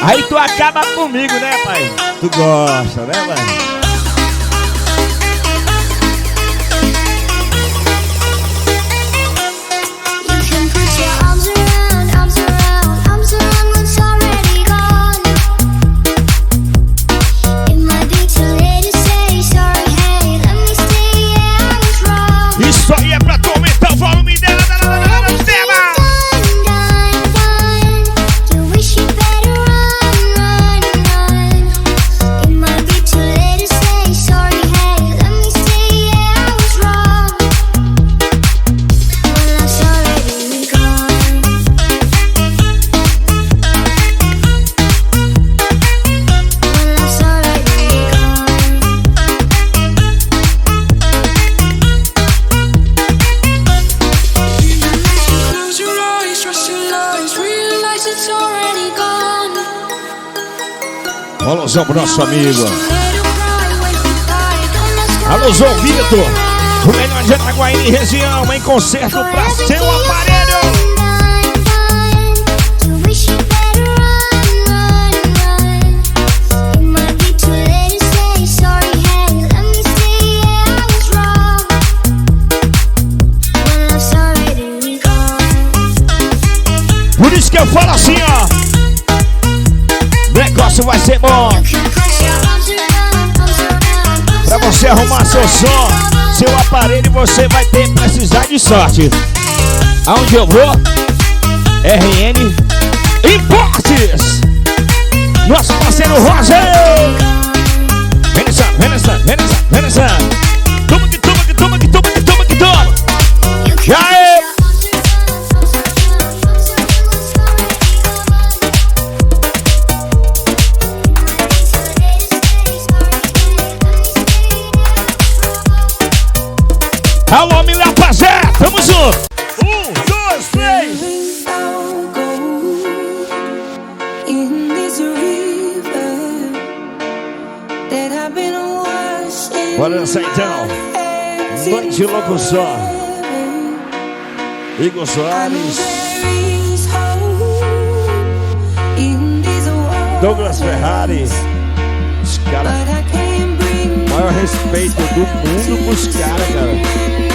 Aí tu acaba comigo, né, pai? Tu gosta, né, mano? Isso aí é pra tu aumentar o volume dela, no tema. Alôzão pro nosso amigo. Alôzão, Vitor. O melhor de Itaguaí e região em concerto pra seu aparelho. Por isso que eu falo assim, ó. O negócio vai ser bom. Pra você arrumar seu som, seu aparelho, você vai precisar de sorte. Aonde eu vou? RN Importes. Nosso parceiro Roger. Vem nessa. Toma que toma. E aí? Alô, meu rapaziada, tamo junto. 1, 2, 3. Bora dançar então. Noite de locução. Igor Soares, Douglas Ferrari. Os caras, maior respeito do mundo pros caras, cara.